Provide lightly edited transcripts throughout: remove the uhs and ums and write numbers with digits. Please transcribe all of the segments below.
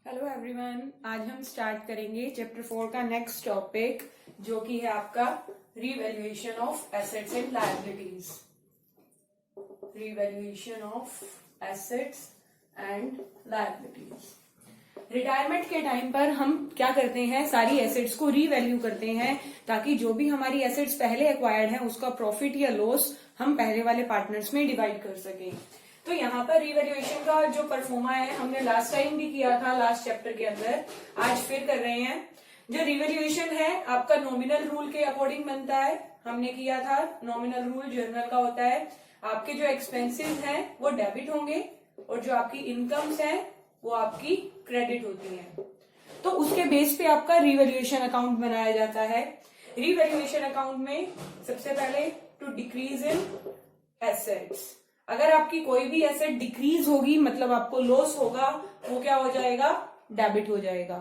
Hello everyone, आज हम start करेंगे चैप्टर 4 का नेक्स्ट टॉपिक जो कि है आपका revaluation of assets and liabilities. Revaluation of assets and liabilities. Retirement के टाइम पर हम क्या करते हैं, सारी एसेट्स को रीवैल्यू करते हैं ताकि जो भी हमारी एसेट्स पहले एक्वायर्ड है उसका प्रॉफिट या लॉस हम पहले वाले पार्टनर्स में डिवाइड कर सकें। तो यहाँ पर रीवैल्यूएशन का जो परफॉर्मा है हमने लास्ट टाइम भी किया था, लास्ट चैप्टर के अंदर, आज फिर कर रहे हैं। जो रीवैल्यूएशन है आपका नॉमिनल रूल के अकॉर्डिंग बनता है। हमने किया था नॉमिनल रूल जर्नल का होता है, आपके जो एक्सपेंसेस हैं वो डेबिट होंगे और जो आपकी इनकम्स हैं वो आपकी क्रेडिट होती है। तो उसके बेस पे आपका रीवैल्यूएशन अकाउंट बनाया जाता है। रीवैल्यूएशन अकाउंट में सबसे पहले टू डिक्रीज इन एसेट्स, अगर आपकी कोई भी एसेट डिक्रीज होगी मतलब आपको लॉस होगा, वो क्या हो जाएगा, डेबिट हो जाएगा।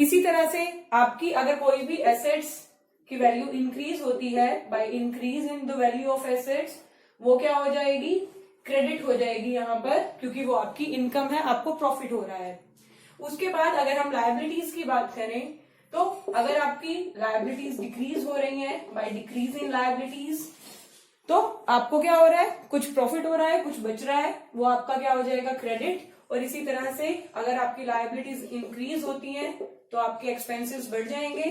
इसी तरह से आपकी अगर कोई भी एसेट्स की वैल्यू इंक्रीज होती है by increase in the value of assets, वो क्या हो जाएगी, क्रेडिट हो जाएगी यहाँ पर, क्योंकि वो आपकी इनकम है, आपको प्रॉफिट हो रहा है। उसके बाद अगर हम लायबिलिटीज की बात करें तो अगर आपकी लायबिलिटीज डिक्रीज हो रही है बाय डिक्रीज इन लायबिलिटीज, तो आपको क्या हो रहा है, कुछ प्रॉफिट हो रहा है, कुछ बच रहा है, वो आपका क्या हो जाएगा, क्रेडिट। और इसी तरह से अगर आपकी लायबिलिटीज इंक्रीज होती हैं तो आपके एक्सपेंसेस बढ़ जाएंगे,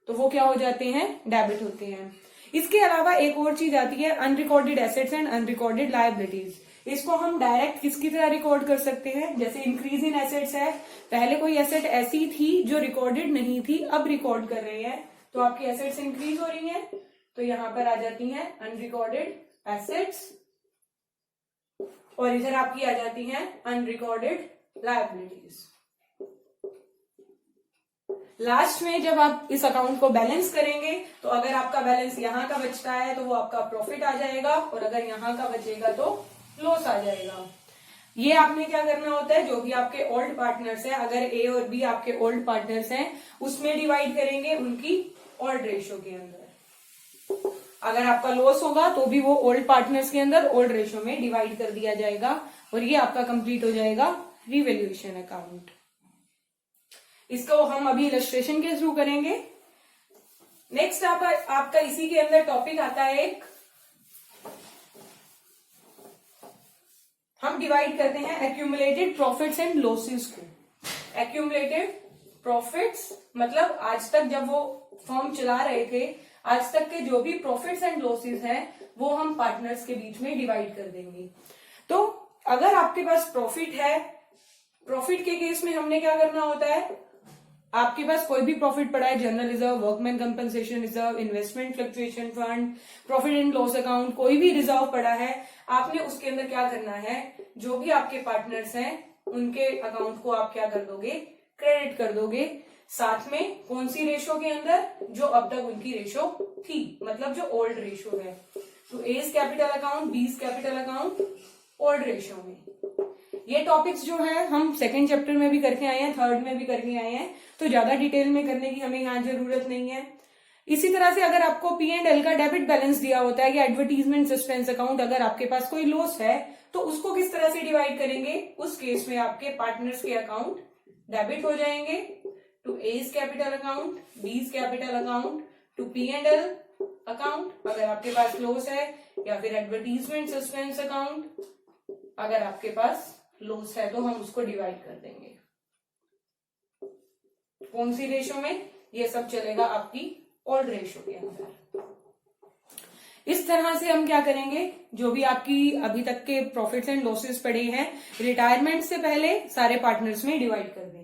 तो वो क्या हो जाते हैं, डेबिट होते हैं। इसके अलावा एक और चीज आती है unrecorded assets and unrecorded liabilities. इसको हम डायरेक्ट किसकी तरह रिकॉर्ड कर सकते हैं, जैसे इंक्रीज इन एसेट्स है, पहले कोई एसेट ऐसी थी जो रिकॉर्डेड नहीं थी, अब रिकॉर्ड कर रहे हैं तो आपकी एसेट्स इंक्रीज हो रही हैं, तो यहां पर आ जाती हैं अनरिकॉर्डेड एसेट्स, और इधर आपकी आ जाती हैं अनरिकॉर्डेड लायबिलिटीज। लास्ट में जब आप इस अकाउंट को बैलेंस करेंगे तो अगर आपका बैलेंस यहां का बचता है तो वो आपका प्रॉफिट आ जाएगा, और अगर यहां का बचेगा तो लॉस आ जाएगा। ये आपने क्या करना होता है, जो भी आपके ओल्ड पार्टनर्स हैं, अगर ए और बी आपके ओल्ड पार्टनर्स हैं, उसमें डिवाइड करेंगे उनकी ओल्ड रेशो के अंदर। अगर आपका लॉस होगा तो भी वो ओल्ड पार्टनर्स के अंदर ओल्ड रेशो में डिवाइड कर दिया जाएगा, और ये आपका कंप्लीट हो जाएगा रीवैल्यूएशन अकाउंट। इसको हम अभी इलस्ट्रेशन के थ्रू करेंगे। नेक्स्ट आपका इसी के अंदर टॉपिक आता है एक, हम डिवाइड करते हैं एक्यूमुलेटेड प्रॉफिट्स एंड लॉसेस को। एक्यूमुलेटेड प्रॉफिट्स मतलब आज तक जब वो फर्म चला रहे थे, आज तक के जो भी प्रॉफिट्स एंड लॉसेस हैं वो हम पार्टनर्स के बीच में डिवाइड कर देंगे। तो अगर आपके पास प्रॉफिट है, प्रॉफिट के केस में हमने क्या करना होता है, आपके पास कोई भी प्रॉफिट पड़ा है, general reserve, workman compensation reserve, investment fluctuation fund, profit and loss account, कोई भी रिजर्व पड़ा है, आपने उसके अंदर क्या करना है, जो भी आपके पार्टनर्स हैं उनके अकाउंट को आप क्या कर दोगे, क्रेडिट कर दोगे। साथ में कौन सी रेशो के अंदर, जो अब तक उनकी रेशो थी, मतलब जो ओल्ड रेशो है। तो A's capital account, B's capital account, old ratio में। ये टॉपिक्स जो है हम सेकंड चैप्टर में भी करके आए हैं, थर्ड में भी करके आए हैं, तो ज्यादा डिटेल में करने की हमें यहाँ जरूरत नहीं है। इसी तरह से अगर आपको P&L का डेबिट बैलेंस दिया होता है या एडवर्टीजमेंट सस्पेंस अकाउंट, अगर आपके पास कोई लॉस है तो उसको किस तरह से डिवाइड करेंगे, उस केस में आपके पार्टनर्स के अकाउंट डेबिट हो जाएंगे to A's capital account, B's capital account, to P&L account अगर आपके पास लॉस है, या फिर एडवर्टीजमेंट सस्पेंस अकाउंट अगर आपके पास लॉस है, तो हम उसको डिवाइड कर देंगे। कौन सी रेशो में, ये सब चलेगा आपकी ओल्ड रेशो के अंदर। इस तरह से हम क्या करेंगे, जो भी आपकी अभी तक के प्रॉफिट्स एंड लॉसेस पड़े हैं, रिटायरमेंट से पहले सारे पार्टनर्स में डिवाइड कर देंगे।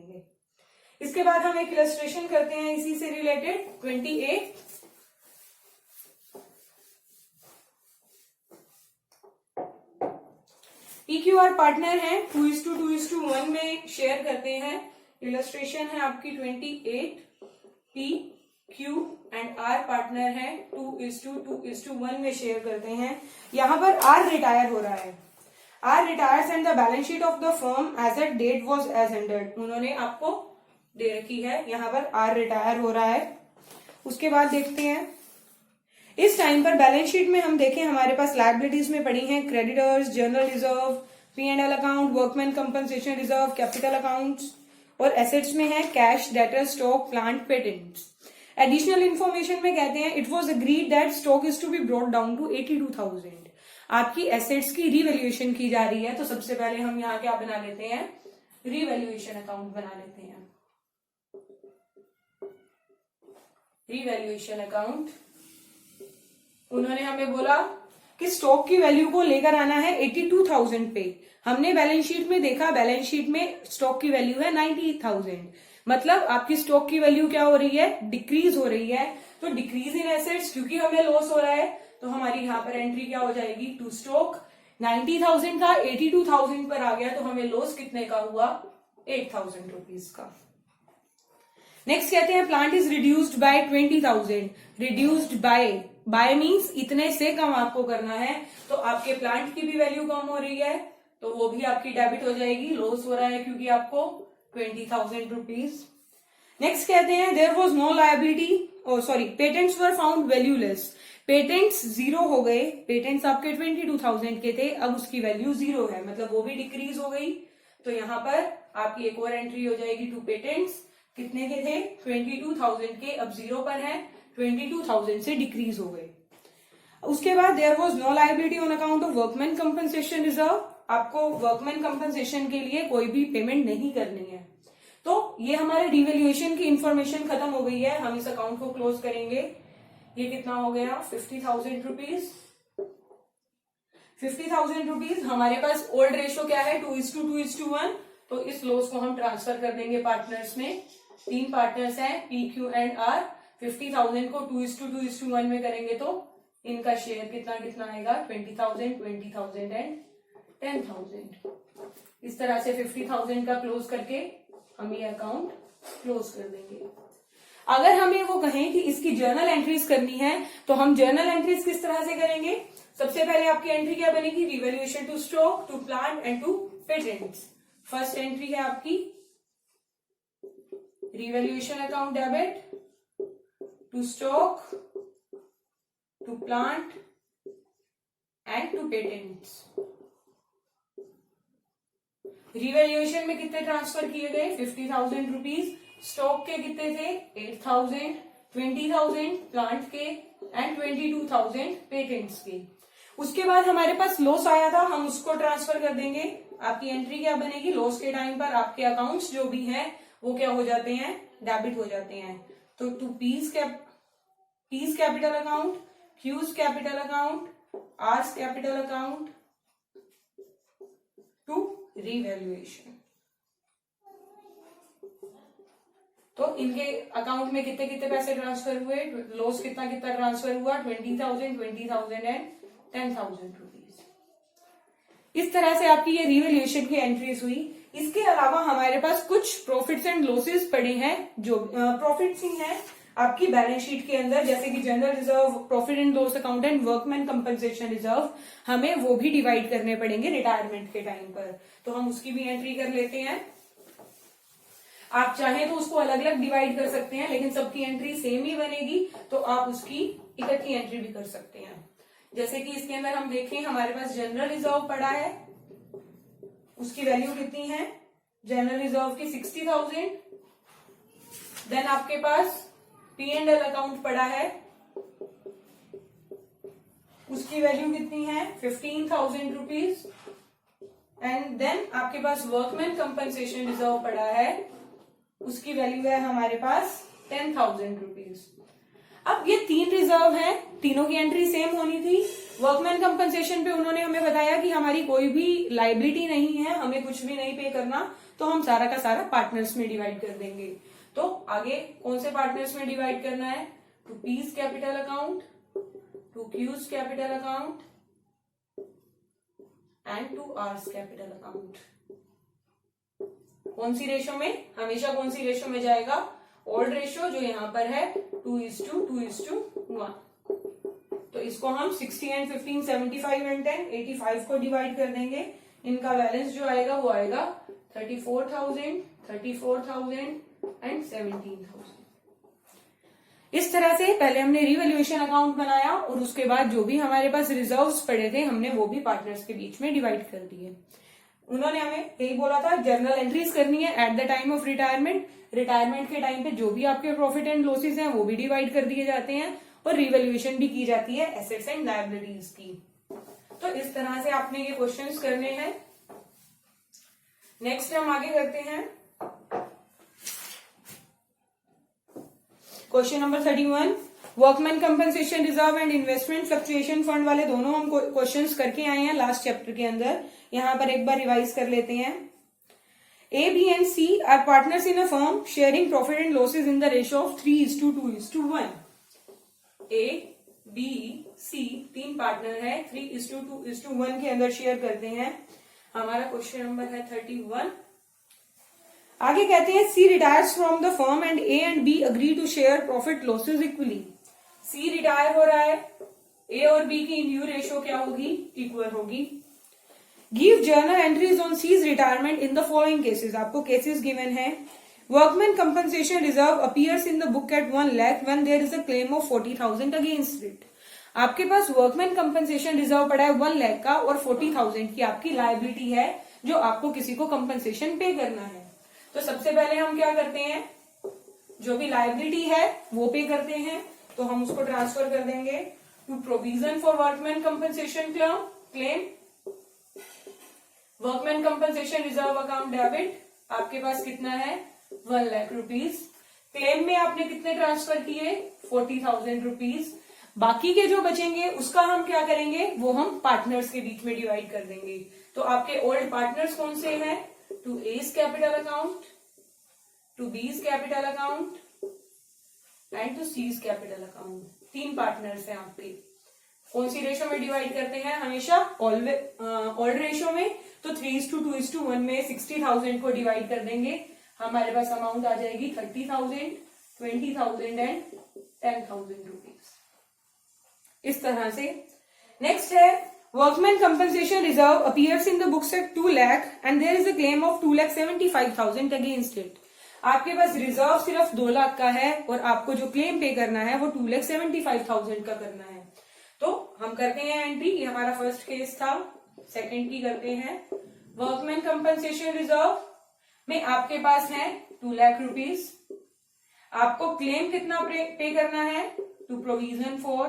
इसके बाद हम एक इलस्ट्रेशन करते हैं इसी से रिलेटेड 28। EQR पार्टनर है, 2:2:1 में शेयर करते हैं। इलस्ट्रेशन है आपकी 28। P, Q and R partner है, 2:2:1 में शेयर करते हैं। यहां पर R रिटायर हो रहा है। R retires and the balance sheet of the firm as at date was as under, उन्होंने आपको दे रखी है, यहाँ पर R रिटायर हो रहा है। उसके बाद देखते हैं इस टाइम पर बैलेंस शीट में हम देखें हमारे पास लायबिलिटीज में पड़ी हैं creditors, general reserve, P&L account, workman compensation reserve, capital accounts, और एसेट्स में है cash, debtor, stock, plant, patents. Additional information में कहते हैं it was agreed that stock is to be brought down to 82,000। आपकी एसेट्स की रिवैल्यूएशन की जा रही है, तो सबसे पहले हम यहाँ क्या बना लेते हैं, रिवैल्यूएशन अकाउंट बना लेते हैं। रिवैल्यूएशन अकाउंट, उन्होंने हमें बोला कि स्टॉक की वैल्यू को लेकर आना है 82,000 पे। हमने बैलेंस शीट में देखा, बैलेंस शीट में स्टॉक की वैल्यू है 90,000, मतलब आपकी स्टॉक की वैल्यू क्या हो रही है, डिक्रीज हो रही है। तो डिक्रीज इन एसेट्स, क्योंकि हमें लॉस हो रहा है, तो हमारी यहाँ पर एंट्री क्या हो जाएगी, टू स्टॉक। 90,000 था 82,000 पर आ गया, तो हमें लॉस कितने का हुआ, 8,000 रुपीज का। नेक्स्ट कहते हैं plant is reduced by 20,000। Reduced by means इतने से कम आपको करना है, तो आपके प्लांट की भी वैल्यू कम हो रही है, तो वो भी आपकी डेबिट हो जाएगी। लॉस हो रहा है क्योंकि आपको 20,000 रुपीज। नेक्स्ट कहते हैं there was no liability, patents were found valueless. Patents zero हो गए, पेटेंट्स आपके 22,000 के थे, अब उसकी वैल्यू जीरो है, मतलब वो भी डिक्रीज हो गई। तो यहाँ पर आपकी एक और एंट्री हो जाएगी टू पेटेंट्स, कितने के थे, 22,000 के, अब जीरो पर है, 22,000 से डिक्रीज हो गए। उसके बाद there was no liability on account of workman compensation reserve. आपको वर्कमैन कंपनसेशन के लिए कोई भी पेमेंट नहीं करनी है। तो ये हमारे रिवैल्यूएशन की इंफॉर्मेशन खत्म हो गई है, हम इस अकाउंट को क्लोज करेंगे। ये कितना हो गया, 50,000 रुपीज। 50,000 रुपीज। हमारे पास ओल्ड रेशो क्या है, 2:2:1, तो इस लॉस को हम ट्रांसफर कर देंगे पार्टनर्स में। 3 पार्टनर्स हैं, पी, क्यू एंड आर। 50,000 को 2:2:1 में करेंगे तो इनका शेयर कितना कितना आएगा, 20,000, 20,000 एंड 10,000। इस तरह से 50,000 का क्लोज करके हम ये अकाउंट क्लोज कर देंगे। अगर हमें वो कहें कि इसकी जर्नल एंट्रीज करनी है, तो हम जर्नल एंट्रीज किस तरह से करेंगे। सबसे पहले आपकी एंट्री क्या बनेगी, revaluation to stock, to plant and to patents. First entry है आपकी revaluation account debit to stock, to plant and to patents. Revaluation में कितने ट्रांसफर किए गए, 50,000 रुपीज। स्टॉक के कितने थे, 8,000, 20,000 प्लांट के एंड 22,000 पेटेंट्स के। उसके बाद हमारे पास लॉस आया था, हम उसको ट्रांसफर कर देंगे। आपकी एंट्री क्या बनेगी, लॉस के टाइम पर आपके अकाउंट्स जो भी हैं वो क्या हो जाते हैं, डेबिट हो जाते हैं। तो to P's capital account, Q's capital account, R's capital account, to revaluation. तो इनके अकाउंट में कितने कितने पैसे ट्रांसफर हुए, लॉस कितना कितना ट्रांसफर हुआ, 20,000, 20,000 एंड 10,000 रुपीज। इस तरह से आपकी ये रिवैल्यूएशन की एंट्रीज हुई। इसके अलावा हमारे पास कुछ प्रॉफिट्स एंड लॉसेस पड़े हैं, जो प्रॉफिट्स ही हैं आपकी बैलेंस शीट के अंदर, जैसे कि general reserve, profit and loss account and workman compensation reserve. हमें वो भी डिवाइड करने पड़ेंगे रिटायरमेंट के टाइम पर, तो हम उसकी भी एंट्री कर लेते हैं। आप चाहें तो उसको अलग अलग डिवाइड कर सकते हैं, लेकिन सबकी एंट्री सेम ही बनेगी, तो आप उसकी इकट्ठी एंट्री भी कर सकते हैं। जैसे कि इसके अंदर हम देखें, हमारे पास जनरल रिजर्व पड़ा है, उसकी वैल्यू कितनी है, जनरल रिजर्व की 60,000। देन आपके पास P&L अकाउंट पड़ा है, उसकी वैल्यू कितनी है, 15,000 रुपीज। एंड देन आपके पास वर्कमैन कंपनसेशन रिजर्व पड़ा है, उसकी वैल्यू है हमारे पास 10,000 रुपीज। अब ये 3 रिजर्व हैं, तीनों की एंट्री सेम होनी थी। वर्कमैन कंपनसेशन पे उन्होंने हमें बताया कि हमारी कोई भी लाइबिलिटी नहीं है, हमें कुछ भी नहीं पे करना, तो हम सारा का सारा पार्टनर्स में डिवाइड कर देंगे। तो आगे कौन से पार्टनर्स में डिवाइड करना है, to P's capital account, to Q's capital account and to R's capital account. कौन सी रेशो में, हमेशा कौन सी रेशो में जाएगा, ओल्ड रेशो जो यहां पर है 2:2:1। तो इसको हम 60 एंड 15, 75 एंड 10, 85 को डिवाइड कर देंगे। इनका बैलेंस जो आएगा वो आएगा 34,000, 34,000 एंड 17,000। इस तरह से पहले हमने रिवैल्यूएशन अकाउंट बनाया, और उसके बाद जो भी हमारे पास रिजर्व्स पड़े थे हमने वो भी पार्टनर्स के बीच में डिवाइड कर दिए। उन्होंने हमें यही बोला था जर्नल एंट्रीज करनी है at the time of retirement. Retirement के टाइम पे जो भी आपके प्रॉफिट एंड लॉसेज हैं वो भी डिवाइड कर दिए जाते हैं और रिवैल्यूएशन भी की जाती है एसेट्स एंड लायबिलिटीज की। तो इस तरह से आपने ये क्वेश्चंस करने हैं। नेक्स्ट हम आगे करते हैं question number 31। Workman compensation reserve and investment fluctuation fund वाले दोनों हम क्वेश्चंस करके आए हैं लास्ट चैप्टर के अंदर। यहां पर एक बार रिवाइज कर लेते हैं। A, B and C are partners in a firm sharing profit and losses in the ratio of 3:2:1। A, B, C तीन पार्टनर है 3:2:1 के अंदर शेयर करते हैं। हमारा क्वेश्चन नंबर है 31। आगे कहते हैं C retires from the firm and A and B agree to share profit losses equally। C retire हो रहा है, A और B की न्यू रेशियो क्या होगी, इक्वल होगी। Give journal entries on C's retirement in the following cases. आपको cases given है। Workman compensation reserve appears in the book at 1 lakh when there is a claim of 40,000 against it. आपके पास workman compensation reserve पड़ा है 1 लाख का और 40,000 की आपकी लायबिलिटी है जो आपको किसी को कंपनसेशन पे करना है। तो सबसे पहले हम क्या करते हैं, जो भी लायबिलिटी है वो पे करते हैं, तो हम उसको ट्रांसफर कर देंगे to provision for workman compensation claim. Workman compensation reserve account debit आपके पास कितना है 1 लाख रुपीज। क्लेम में आपने कितने ट्रांसफर किए 40,000 रुपीज। बाकी के जो बचेंगे उसका हम क्या करेंगे, वो हम पार्टनर्स के बीच में डिवाइड कर देंगे। तो आपके ओल्ड पार्टनर्स कौन से हैं, to A's capital account, to B's capital account and to C's capital account. तीन पार्टनर्स हैं आपके। कौन सी रेशो में डिवाइड करते हैं, हमेशा ओल्ड रेशो में। तो 3:2:1 में 60,000 को डिवाइड कर देंगे, हमारे पास अमाउंट आ जाएगी 30,000, 20,000 एंड 10,000 रुपीज। इस तरह से नेक्स्ट है workman compensation reserve appears in the books at 2 lakh and there is a claim of 2,75,000 against it. आपके पास रिजर्व सिर्फ 2 लाख का है और आपको जो क्लेम पे करना है वो 2,75,000 का करना है। तो हम करते हैं एंट्री, ये हमारा फर्स्ट केस था। सेकंड की करते हैं। वर्कमैन कंपनसेशन रिजर्व में आपके पास है 2 लाख रुपीज। आपको क्लेम कितना पे करना है, to provision for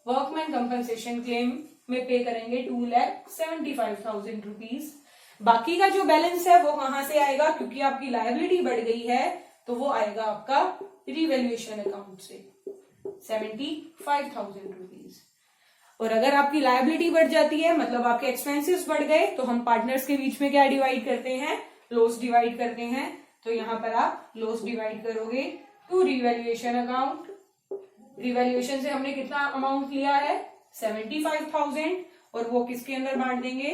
workman compensation claim में पे करेंगे 2,75,000 रुपीज। बाकी का जो बैलेंस है वो कहां से आएगा, क्योंकि आपकी लायबिलिटी बढ़ गई है तो वो आएगा आपका रिवैल्यूएशन अकाउंट से 75,000 रुपीज। और अगर आपकी लायबिलिटी बढ़ जाती है मतलब आपके एक्सपेंसेस बढ़ गए तो हम पार्टनर्स के बीच में क्या डिवाइड करते हैं, लॉस डिवाइड करते हैं। तो यहां पर आप लॉस डिवाइड करोगे टू रिवैल्यूएशन अकाउंट। रिवैल्यूएशन से हमने कितना अमाउंट लिया है 75,000 और वो किसके अंदर बांट देंगे,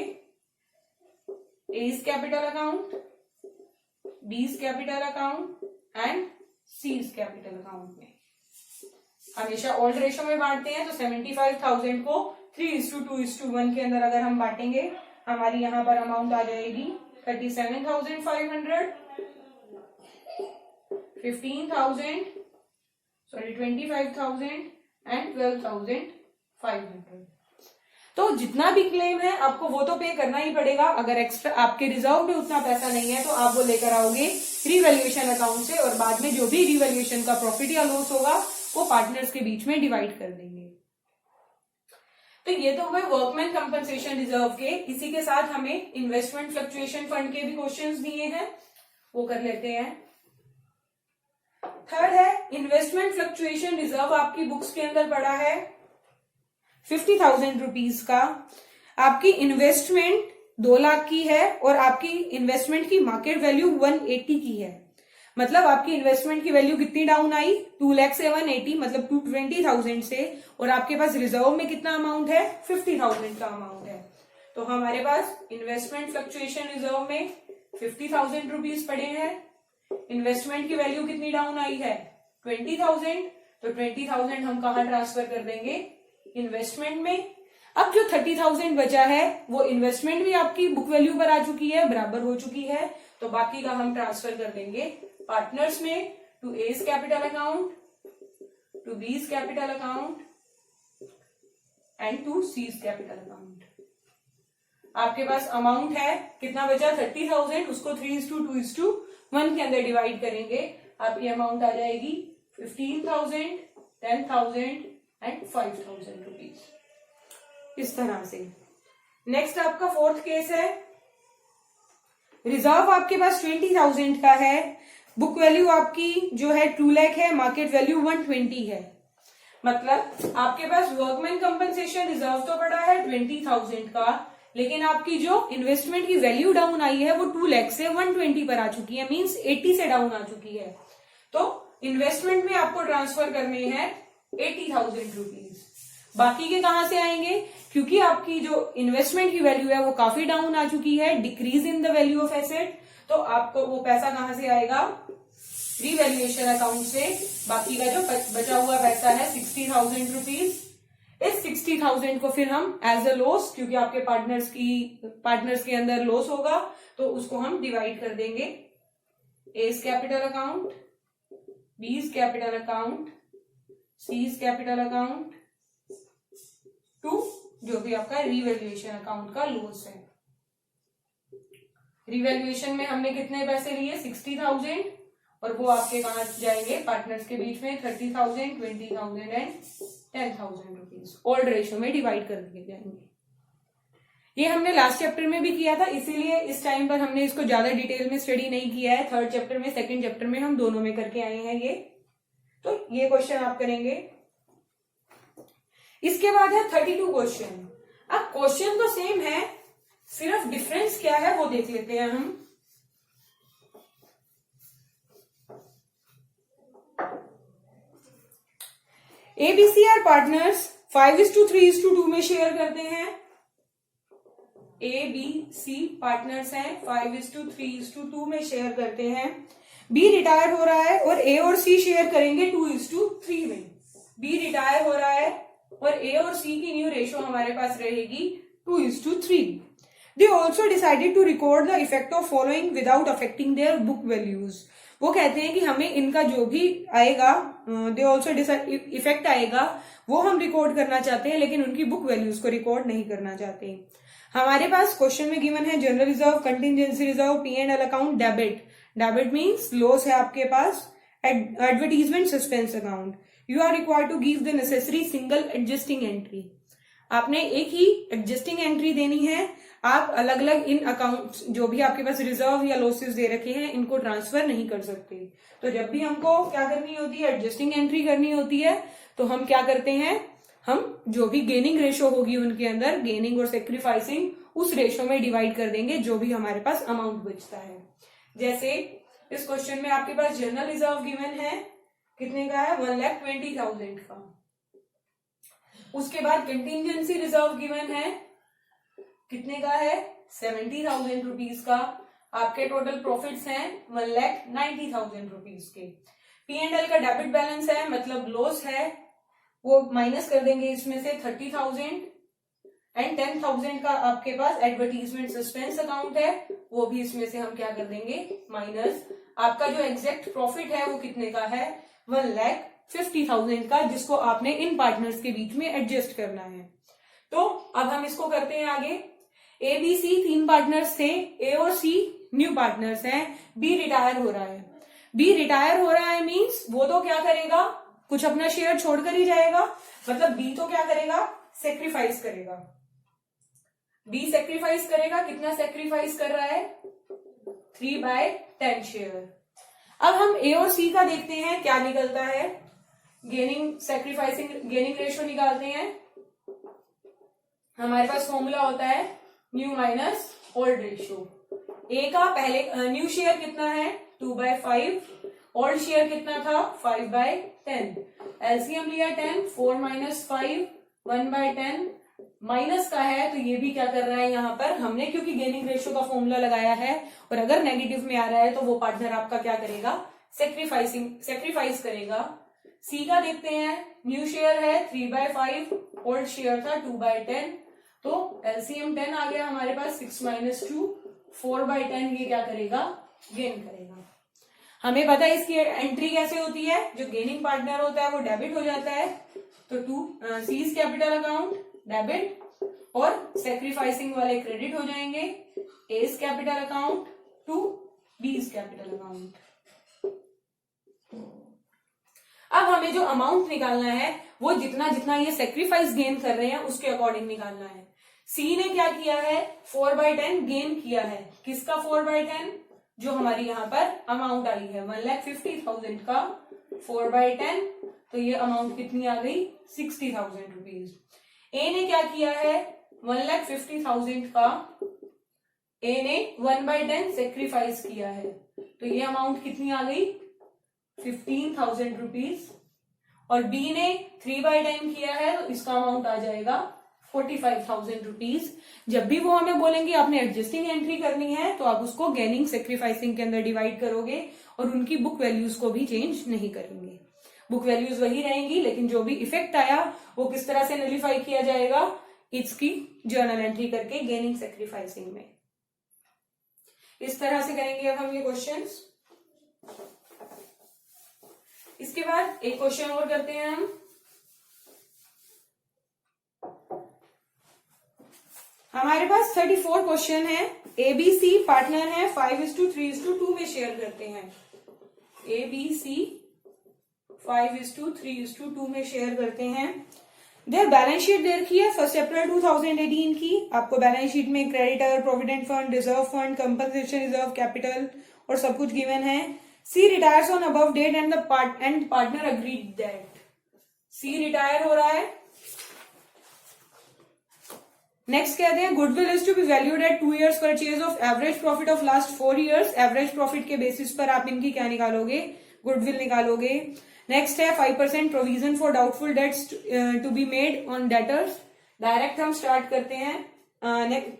A's capital account, B's capital account and C's capital account में। हमेशा ओल्ड रेशो में बांटते हैं तो 75,000 को 3:2:1 के अंदर अगर हम बांटेंगे हमारी यहां पर अमाउंट आ जाएगी 37,500, 15,000, 25,000 एंड 12,500। तो जितना भी क्लेम है आपको वो तो पे करना ही पड़ेगा। अगर एक्स्ट्रा आपके रिजर्व में उतना पैसा नहीं है तो आप वो लेकर आओगे रिवैल्यूएशन अकाउंट से और बाद में जो भी रिवैल्यूएशन का प्रॉफिट या लॉस होगा वो पार्टनर्स के बीच में डिवाइड कर देंगे। तो ये तो हुए वर्कमैन कंपनसेशन रिजर्व के। इसी के साथ हमें इन्वेस्टमेंट फ्लक्चुएशन फंड के भी क्वेश्चंस दिए हैं, वो कर लेते हैं। थर्ड है इन्वेस्टमेंट फ्लक्चुएशन रिजर्व। आपकी बुक्स के अंदर पड़ा है 50,000 रुपीज का। आपकी इन्वेस्टमेंट 2 लाख की है और आपकी इन्वेस्टमेंट की मार्केट वैल्यू 180 की है। मतलब आपकी इन्वेस्टमेंट की वैल्यू कितनी डाउन आई 2 लाख से 180, मतलब 220,000 से। और आपके पास रिजर्व में कितना अमाउंट है 50,000 का अमाउंट है। तो हमारे पास इन्वेस्टमेंट फ्लक्चुएशन रिजर्व में 50,000 रुपीज पड़े हैं। इन्वेस्टमेंट की वैल्यू कितनी डाउन आई है 20,000, तो 20,000 हम कहां ट्रांसफर कर देंगे, इन्वेस्टमेंट में। अब जो 30,000 बचा है वो इन्वेस्टमेंट भी आपकी बुक वैल्यू पर आ चुकी है, बराबर हो चुकी है, तो बाकी का हम ट्रांसफर कर देंगे पार्टनर्स में to A's capital account, to B's capital account and to C's capital account. आपके पास अमाउंट है, कितना बचा 30,000, उसको 3:2:1 के अंदर डिवाइड करेंगे, आपकी अमाउंट आ जाएगी 15,000, 10,000 एंड 5,000 रुपीज। इस तरह से। नेक्स्ट आपका फोर्थ केस है, रिजर्व आपके पास 20,000 का है, बुक वैल्यू आपकी जो है 2 लाख है, मार्केट वैल्यू 120 है। मतलब आपके पास वर्कमैन कंपनसेशन रिजर्व तो पड़ा है 20,000 का, लेकिन आपकी जो इन्वेस्टमेंट की वैल्यू डाउन आई है वो 2 लाख से 120 पर आ चुकी है, मींस 80 से डाउन आ चुकी है। तो इन्वेस्टमेंट में आपको ट्रांसफर करने हैं 80,000 रुपीज। बाकी के कहां से आएंगे, क्योंकि आपकी जो इन्वेस्टमेंट की वैल्यू है वो काफी डाउन आ चुकी है, decrease in the value of asset, तो आपको वो पैसा कहां से आएगा, रीवैल्यूएशन अकाउंट से। बाकी का जो बचा हुआ पैसा है 60,000 रुपीज, इस 60,000 को फिर हम एज अ लॉस, क्योंकि आपके पार्टनर्स के अंदर लॉस होगा, तो उसको हम डिवाइड कर देंगे A's capital account, B's capital account, C's capital account to जो भी आपका रीवैल्यूएशन अकाउंट का लॉस है। रीवैल्यूएशन में हमने कितने पैसे लिए 60,000, और वो आपके कहां जाएंगे, पार्टनर्स के बीच में 30,000, 20,000 एंड 10,000 रुपीज ओल्ड रेशियो में डिवाइड कर दिए जाएंगे। ये हमने लास्ट चैप्टर में भी किया था, इसीलिए इस टाइम पर हमने इसको ज्यादा डिटेल में स्टडी नहीं किया है। थर्ड चैप्टर में, सेकंड चैप्टर में हम दोनों में करके आए हैं ये। तो ये क्वेश्चन आप करेंगे। इसके बाद है 32 क्वेश्चन। अब क्वेश्चन तो सेम है, सिर्फ डिफरेंस क्या है वो देख लेते हैं हम। एबीसीआर पार्टनर्स 5:3:2 में शेयर करते हैं। ए बी सी पार्टनर्स हैं, 5:3:2 में शेयर करते हैं। बी रिटायर हो रहा है और ए और सी शेयर करेंगे 2:3 में। बी रिटायर हो रहा है और ए और सी की न्यू रेशो हमारे पास रहेगी 2:3। They also decided to record the effect of following without affecting their book values. वो कहते हैं कि हमें इनका जो भी आएगा, दे ऑल्सो डिसाइड इफेक्ट आएगा, वो हम रिकॉर्ड करना चाहते हैं, लेकिन उनकी बुक वैल्यूज को रिकॉर्ड नहीं करना चाहते। हमारे पास क्वेश्चन में गिवन है general reserve, contingency reserve, P&L account, debit. Debit means loss है आपके पास, advertisement suspense account. You are required to give the necessary single adjusting entry. आपने एक ही एडजस्टिंग एंट्री देनी है, आप अलग अलग इन अकाउंट जो भी आपके पास रिजर्व या लॉसेस दे रखे हैं इनको ट्रांसफर नहीं कर सकते। तो जब भी हमको क्या करनी होती है, एडजस्टिंग एंट्री करनी होती है, तो हम क्या करते हैं, हम जो भी गेनिंग रेशो होगी उनके अंदर, गेनिंग और सेक्रीफाइसिंग, उस रेशो में डिवाइड कर देंगे जो भी हमारे पास अमाउंट बचता है। जैसे इस क्वेश्चन में आपके पास जनरल रिजर्व गिवन है, कितने का है, 1,20,000 का। उसके बाद कंटिजेंसी रिजर्व गिवन है, कितने का है, 70,000 रुपीज का। आपके टोटल प्रॉफिट्स हैं 1,90,000 रुपीज के। P&L का डेबिट बैलेंस है, मतलब लॉस है, वो माइनस कर देंगे इसमें से 30,000 एंड 10,000 का आपके पास एडवर्टीजमेंट सस्पेंस अकाउंट है, वो भी इसमें से हम क्या कर देंगे, माइनस। आपका जो एग्जैक्ट प्रॉफिट है वो कितने का है, 1,50,000 का, जिसको आपने इन पार्टनर्स के बीच में एडजस्ट करना है। तो अब हम इसको करते हैं आगे। ए बी सी 3 पार्टनर्स थे, ए और सी न्यू पार्टनर्स हैं। बी रिटायर हो रहा है। बी रिटायर हो रहा है मींस वो तो क्या करेगा, कुछ अपना शेयर छोड़कर ही जाएगा, मतलब बी तो क्या करेगा, सेक्रीफाइस करेगा। बी सेक्रीफाइस करेगा, कितना सेक्रीफाइस कर रहा है, 3/10 शेयर। अब हम ए और सी का देखते हैं क्या निकलता है, गेनिंग रेशियो निकालते हैं। हमारे पास फॉर्मूला होता है न्यू माइनस ओल्ड रेशियो। ए का पहले न्यू शेयर कितना है, 2/5, ओल्ड शेयर कितना था, 5/10। एलसीएम लिया 10, 4 - 5, 1/10, माइनस का है, तो ये भी क्या कर रहा है, यहाँ पर हमने क्योंकि गेनिंग रेशियो का फॉर्मूला लगाया है, और अगर नेगेटिव में आ रहा है तो वो पार्टनर आपका क्या करेगा, सेक्रीफाइस करेगा। सी का देखते हैं, न्यू शेयर है 3/5, ओल्ड शेयर था 2/10, तो एलसीएम 10 आ गया हमारे पास, 6 - 2, 4/10, ये क्या करेगा, गेन करेगा। हमें पता है इसकी एंट्री कैसे होती है, जो गेनिंग पार्टनर होता है वो डेबिट हो जाता है, तो सीज कैपिटल अकाउंट डेबिट, और सेक्रीफाइसिंग वाले क्रेडिट हो जाएंगे A's capital account to B's capital account. अब हमें जो अमाउंट निकालना है वो जितना जितना ये सेक्रीफाइस गेन कर रहे हैं उसके अकॉर्डिंग निकालना है। सी ने क्या किया है, 4/10 गेन किया है। किसका 4/10? जो हमारी यहाँ पर अमाउंट आई है 1,50,000 का 4/10, तो ये अमाउंट कितनी आ गई 60,000 रुपीज। ए ने क्या किया है 1,50,000 का ए ने 1/10 सेक्रीफाइस किया है, तो ये अमाउंट कितनी आ गई 15,000 रुपीज। और बी ने 3/10 किया है तो इसका अमाउंट आ जाएगा 45,000 रुपीज। जब भी वो हमें बोलेंगे आपने एडजस्टिंग एंट्री करनी है तो आप उसको गेनिंग सेक्रीफाइसिंग के अंदर डिवाइड करोगे और उनकी बुक वैल्यूज को भी चेंज नहीं करेंगे। बुक वैल्यूज वही रहेंगी, लेकिन जो भी इफेक्ट आया वो किस तरह से नलिफाई किया जाएगा, इसकी जर्नल एंट्री करके गेनिंग सेक्रीफाइसिंग में। इस तरह से करेंगे अब हम ये क्वेश्चंस। इसके बाद एक क्वेश्चन और करते हैं हम। हमारे पास 34 क्वेश्चन है। एबीसी पार्टनर है, 5:3:2 में शेयर करते हैं। एबीसी 5:3:2 में शेयर करते हैं। देयर बैलेंस शीट दे रखी है 1 अप्रैल 2018 की। आपको बैलेंस शीट में creditor, provident fund, reserve fund, compensation reserve, capital और सब कुछ गिवन है। C retires on above date and partner agreed that. C retire हो रहा है। नेक्स्ट कहते हैं goodwill is to be valued at 2 years purchase of average profit of last 4 years। Average profit के बेसिस पर आप इनकी क्या निकालोगे, गुडविल निकालोगे। नेक्स्ट है 5% provision for doubtful debts to be made on debtors. Direct हम स्टार्ट करते हैं,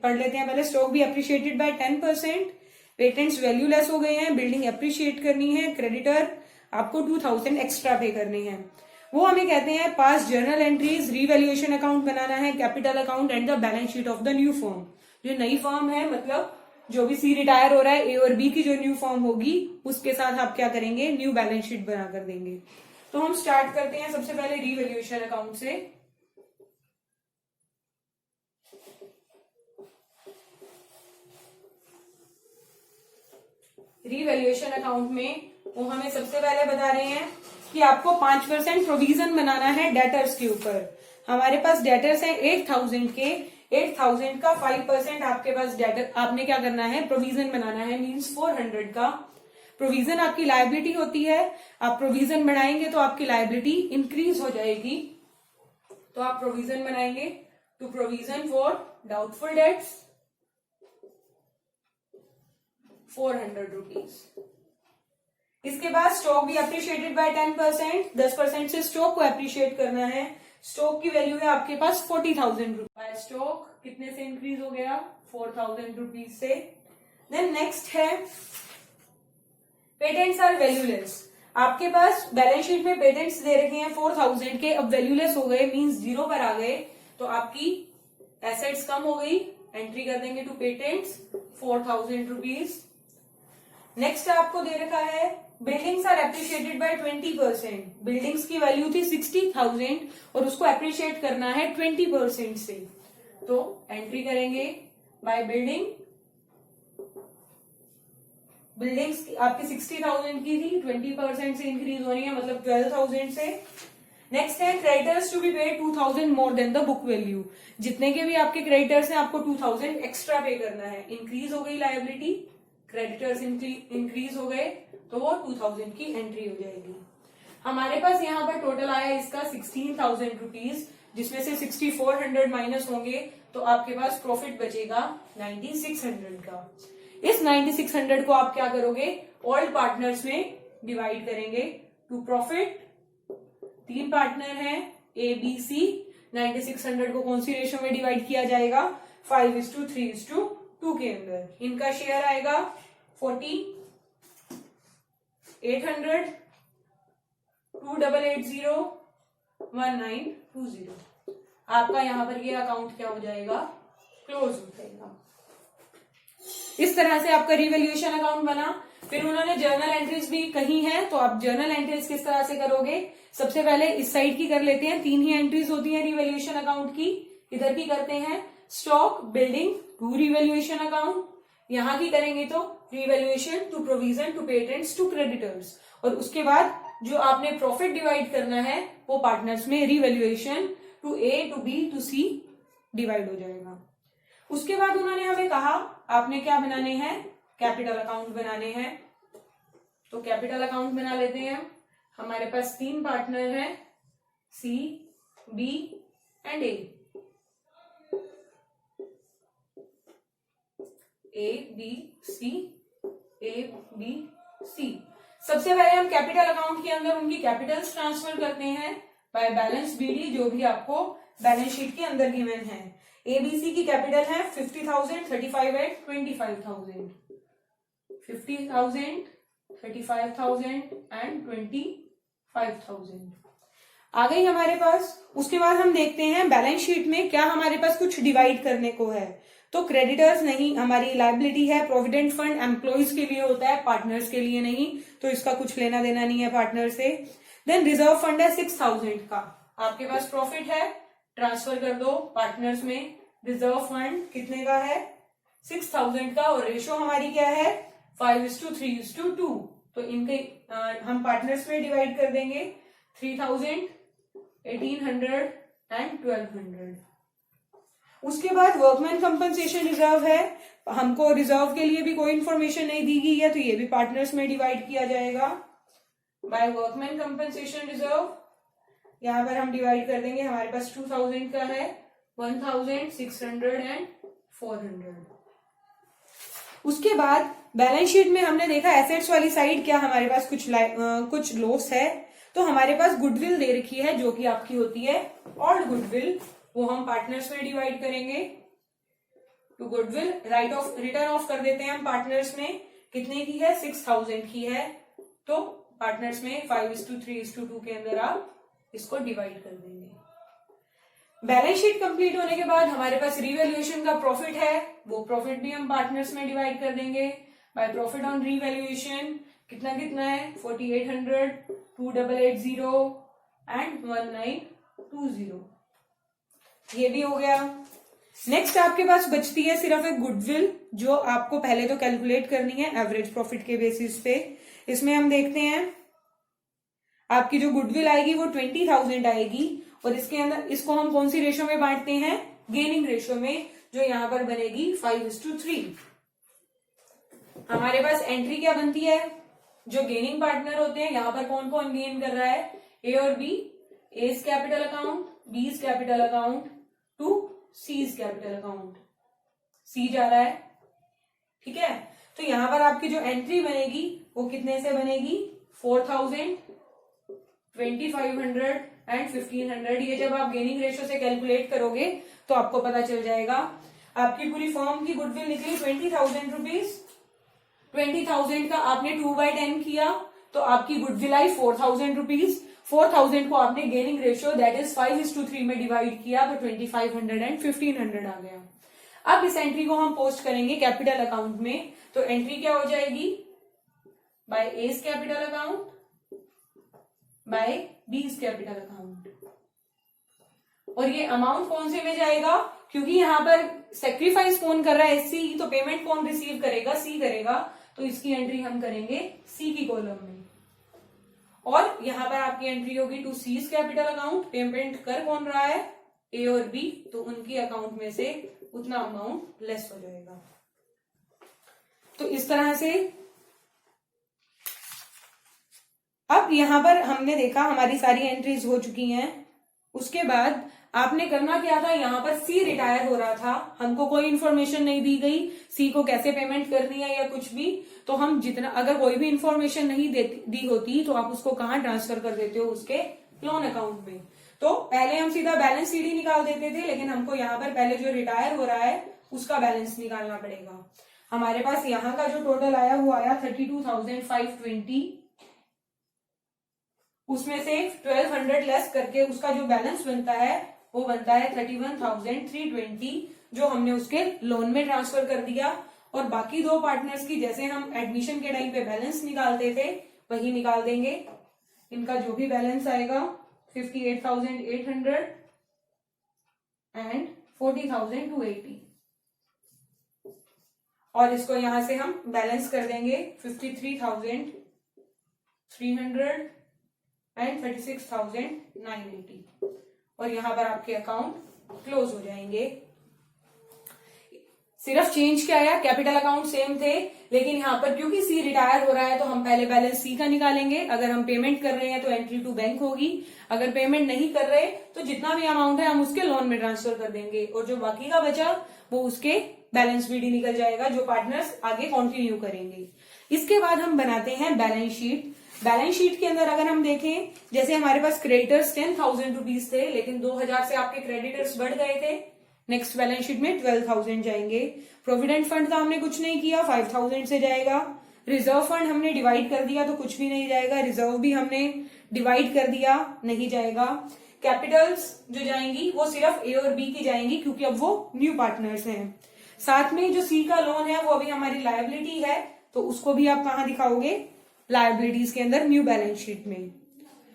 पढ़ लेते हैं पहले। स्टॉक भी अप्रिशिएटेड बाय 10%। पेटेंट्स वैल्यूलेस हो गए हैं, बिल्डिंग अप्रिशिएट करनी है। क्रेडिटर आपको 2,000 एक्स्ट्रा पे करने हैं। वो हमें कहते हैं pass journal entries, revaluation account बनाना है, capital account and the balance sheet of the new firm. जो नई फर्म है, मतलब जो भी सी रिटायर हो रहा है, ए और बी की जो न्यू फर्म होगी उसके साथ आप क्या करेंगे, न्यू बैलेंस शीट बना कर देंगे। तो हम स्टार्ट करते हैं सबसे पहले रीवैल्यूएशन अकाउंट से। रीवैल्यूएशन अकाउंट में वो हमें सबसे पहले बता रहे हैं कि आपको 5% प्रोविजन बनाना है डेटर्स के ऊपर। हमारे पास डेटर्स हैं 8,000 के। 8,000 का 5% आपके पास डेटर, आपने क्या करना है, प्रोविजन बनाना है। मींस 400 का प्रोविजन आपकी लायबिलिटी होती है। आप प्रोविजन बनाएंगे तो आपकी लायबिलिटी इंक्रीज हो जाएगी। तो आप प्रोविजन बनाएंगे to provision for doubtful debts 400 rupees. इसके बाद स्टॉक भी अप्रिशिएटेड बाय 10%। 10% से स्टॉक को अप्रिशिएट करना है। स्टॉक की वैल्यू है आपके पास 40,000 रुपीज। स्टॉक कितने से इंक्रीज हो गया, 4,000 रुपीज से। देन नेक्स्ट है पेटेंट्स आर वैल्यूलेस। आपके पास बैलेंस शीट में पेटेंट्स दे रखे हैं 4,000 के, अब वैल्यूलेस हो गए, मींस जीरो पर आ गए, तो आपकी एसेट्स कम हो गई। एंट्री कर देंगे टू पेटेंट्स 4,000 रुपीज। नेक्स्ट आपको दे रखा है buildings are appreciated by 20%। Buildings की वैल्यू थी 60,000 और उसको अप्रिशिएट करना है 20% से। तो एंट्री करेंगे बाय बिल्डिंग। बिल्डिंग्स आपकी 60,000 की थी, 20% से इंक्रीज हो रही है, मतलब 12,000 से। नेक्स्ट है creditors to be paid 2,000 more than the book value. जितने के भी आपके क्रेडिटर्स हैं आपको 2,000 एक्स्ट्रा पे करना है। इंक्रीज हो गई लायबिलिटी, क्रेडिटर्स इंक्रीज हो गए, तो वो 2,000 की एंट्री हो जाएगी। हमारे पास यहाँ पर टोटल आया इसका 16,000 रुपीज, जिसमें से 6,400 माइनस होंगे, तो आपके पास प्रॉफिट बचेगा 9,600 का। इस 9,600 को आप क्या करोगे, ऑल पार्टनर्स में डिवाइड करेंगे टू प्रॉफिट। 3 पार्टनर हैं ए बी सी। 9,600 को कौन सी रेशियो में डिवाइड किया जाएगा, 5:3:2 के अंदर। इनका शेयर आएगा 40,800, 2,880,1920। आपका यहां पर ये अकाउंट क्या हो जाएगा, क्लोज हो जाएगा। इस तरह से आपका रिवैल्यूएशन अकाउंट बना। फिर उन्होंने जर्नल एंट्रीज भी कही हैं, तो आप जर्नल एंट्रीज किस तरह से करोगे, सबसे पहले इस साइड की कर लेते हैं। 3 ही एंट्रीज होती हैं रिवैल्यूएशन अकाउंट की। इधर की करते हैं stock building to revaluation account, यहां की करेंगे तो revaluation to provision to patents to creditors, और उसके बाद जो आपने प्रॉफिट डिवाइड करना है वो पार्टनर्स में revaluation to A to B to C divide हो जाएगा। उसके बाद उन्होंने हमें कहा आपने क्या बनाने हैं, कैपिटल अकाउंट बनाने हैं। तो कैपिटल अकाउंट बना लेते हैं। हमारे पास 3 पार्टनर हैं, C, B and A B C, A B C. सबसे पहले हम कैपिटल अकाउंट के अंदर उनकी कैपिटल्स ट्रांसफर करते हैं बाय बैलेंस बीडी, जो भी आपको बैलेंस शीट के अंदर गिवन है। एबीसी की कैपिटल है 50,000, 35 एट 25,000, 50,000, 35,000 एंड 25,000 आ गई हमारे पास। उसके बाद हम देखते हैं बैलेंस शीट में क्या हमारे पास कुछ डिवाइड करने को है। तो क्रेडिटर्स नहीं, हमारी लायबिलिटी है, प्रोविडेंट फंड एम्प्लॉइज के लिए होता है, पार्टनर्स के लिए नहीं, तो इसका कुछ लेना देना नहीं है पार्टनर से। देन रिजर्व फंड है 6,000 का, आपके पास प्रॉफिट है, ट्रांसफर कर दो पार्टनर्स में। रिजर्व फंड कितने का है, 6,000 का, और रेशो हमारी क्या है 5:3:2। तो इनके हम पार्टनर्स में डिवाइड कर देंगे 3,000, 1,800 एंड 1,200। उसके बाद वर्कमैन कंपनसेशन रिजर्व है, हमको रिजर्व के लिए भी कोई इंफॉर्मेशन नहीं दी गई है, तो ये भी पार्टनर्स में डिवाइड किया जाएगा बाय वर्कमैन कंपनसेशन रिजर्व। यहां पर हम डिवाइड कर देंगे, हमारे पास 2,000 का है, 1,000, 600 एंड 400। उसके बाद बैलेंस शीट में हमने देखा एसेट्स वाली साइड क्या हमारे पास कुछ लॉस है, तो हमारे पास गुडविल दे रखी है जो कि आपकी होती है ओल्ड गुडविल, वो हम पार्टनर्स में डिवाइड करेंगे। तो गुडविल रिटर्न ऑफ कर देते हैं हम पार्टनर्स में, कितने की है 6,000 की है, तो पार्टनर्स में 5:3:2 के अंदर आप इसको डिवाइड कर देंगे। बैलेंस शीट कंप्लीट होने के बाद हमारे पास रिवैल्यूएशन का प्रॉफिट है, वो प्रॉफिट भी हम पार्टनर्स में डिवाइड कर देंगे बाय प्रॉफिट ऑन रिवैल्यूएशन। कितना कितना है 4,800, 2,880 एंड 1,920, ये भी हो गया। नेक्स्ट आपके पास बचती है सिर्फ एक गुडविल, जो आपको पहले तो कैलकुलेट करनी है एवरेज प्रॉफिट के बेसिस पे। इसमें हम देखते हैं आपकी जो गुडविल आएगी वो 20,000 आएगी, और इसके अंदर इसको हम कौन सी रेशो में बांटते हैं, गेनिंग रेशो में, जो यहां पर बनेगी 5:3। हमारे पास एंट्री क्या बनती है, जो गेनिंग पार्टनर होते हैं, यहां पर कौन कौन गेन कर रहा है, ए और B, A's capital account, B's capital account to C's capital account, C जा रहा है, ठीक है। तो यहां पर आपकी जो एंट्री बनेगी वो कितने से बनेगी 4,000, 2,500 एंड 1,500। ये जब आप गेनिंग रेशो से कैलकुलेट करोगे तो आपको पता चल जाएगा। आपकी पूरी फॉर्म की गुडविल निकली 20,000 रुपीज, 20,000 का आपने 2/10 किया तो आपकी गुडविल आई 4,000 रुपीज। 4,000 को आपने गेनिंग रेशियो दैट इज 5:3 में डिवाइड किया तो 2,500 एंड 1,500 आ गया। अब इस एंट्री को हम पोस्ट करेंगे कैपिटल अकाउंट में, तो एंट्री क्या हो जाएगी, by A's capital account by B's capital account. और ये अमाउंट कौन से में जाएगा, क्योंकि यहां पर सेक्रीफाइस कौन कर रहा है, सी, तो पेमेंट कौन रिसीव करेगा, सी करेगा, तो इसकी एंट्री हम करेंगे सी की कॉलम में। और यहां पर आपकी एंट्री होगी to C's capital account, payment कर कौन रहा है, ए और बी, तो उनकी अकाउंट में से उतना अमाउंट लेस हो जाएगा। तो इस तरह से अब यहां पर हमने देखा हमारी सारी एंट्रीज हो चुकी हैं। उसके बाद आपने करना क्या था, यहां पर सी रिटायर हो रहा था, हमको कोई इन्फॉर्मेशन नहीं दी गई सी को कैसे पेमेंट करनी है या कुछ भी, तो हम जितना अगर कोई भी इन्फॉर्मेशन नहीं दी होती तो आप उसको कहां ट्रांसफर कर देते हो, उसके लोन अकाउंट में। तो पहले हम सीधा बैलेंस सीडी निकाल देते थे, लेकिन हमको यहाँ पर पहले जो रिटायर हो रहा है उसका बैलेंस निकालना पड़ेगा। हमारे पास यहाँ का जो टोटल आया वो आया 32,520, उसमें से 1,200 लेस करके उसका जो बैलेंस बनता है वो बनता है 31,320, जो हमने उसके लोन में ट्रांसफर कर दिया। और बाकी दो पार्टनर्स की जैसे हम एडमिशन के टाइम पे बैलेंस निकालते थे वही निकाल देंगे। इनका जो भी बैलेंस आएगा 58,800 एंड 40,280 और इसको यहां से हम बैलेंस कर देंगे 53,300 एंड 36,980 और यहां पर आपके अकाउंट क्लोज हो जाएंगे। सिर्फ चेंज क्या आया, कैपिटल अकाउंट सेम थे, लेकिन यहाँ पर क्योंकि सी रिटायर हो रहा है तो हम पहले बैलेंस सी का निकालेंगे। अगर हम पेमेंट कर रहे हैं तो एंट्री टू बैंक होगी, अगर पेमेंट नहीं कर रहे तो जितना भी अमाउंट है हम उसके लोन में ट्रांसफर कर देंगे और जो बाकी का बचा वो उसके बैलेंस बीडी निकल जाएगा, जो पार्टनर्स आगे कंटिन्यू करेंगे। इसके बाद हम बनाते हैं बैलेंस शीट। बैलेंस शीट के अंदर अगर हम देखें, जैसे हमारे पास क्रेडिटर्स 10,000 रुपीज थे, लेकिन 2,000 से आपके क्रेडिटर्स बढ़ गए थे, नेक्स्ट बैलेंस शीट में 12,000 जाएंगे। प्रोविडेंट फंड का हमने कुछ नहीं किया, 5,000 से जाएगा। रिजर्व फंड हमने डिवाइड कर दिया तो कुछ भी नहीं जाएगा। रिजर्व भी हमने डिवाइड कर दिया, नहीं जाएगा। कैपिटल्स जो जाएंगी वो सिर्फ ए और बी की जाएंगी क्योंकि अब वो न्यू पार्टनर्स हैं। साथ में जो सी का लोन है वो अभी हमारी लायबिलिटी है, तो उसको भी आप कहां दिखाओगे, लायबिलिटीज के अंदर न्यू बैलेंस शीट में।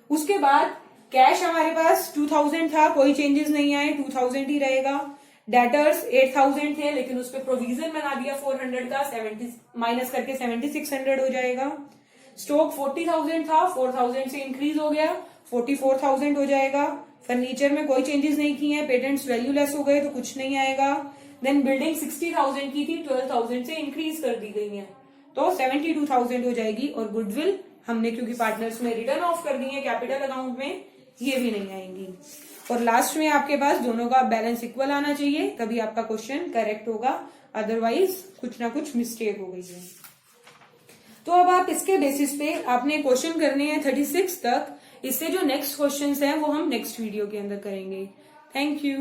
उसके बाद कैश हमारे पास 2,000 था, कोई चेंजेस नहीं आए, 2,000 ही रहेगा। डेटर्स 8,000 थे, लेकिन उस पर प्रोविजन बना दिया 400 का, 70 माइनस करके 7,600 हो जाएगा। स्टॉक 40,000 था, 4,000 से इंक्रीज हो गया, 44,000 हो जाएगा। फर्नीचर में कोई चेंजेस नहीं किए हैं, पेटेंट्स वैल्यूलेस हो गए तो कुछ नहीं आएगा। देन बिल्डिंग 60,000 की थी, 12,000 से इंक्रीज कर दी गई है तो 72,000 हो जाएगी। और गुडविल हमने क्योंकि पार्टनर्स में रिटर्न ऑफ कर दी है कैपिटल अकाउंट में, ये भी नहीं आएंगी। और लास्ट में आपके पास दोनों का बैलेंस इक्वल आना चाहिए, तभी आपका क्वेश्चन करेक्ट होगा, अदरवाइज कुछ ना कुछ मिस्टेक हो गई है। तो अब आप इसके बेसिस पे आपने क्वेश्चन करने हैं 36 तक। इससे जो नेक्स्ट क्वेश्चंस हैं वो हम नेक्स्ट वीडियो के अंदर करेंगे। Thank you.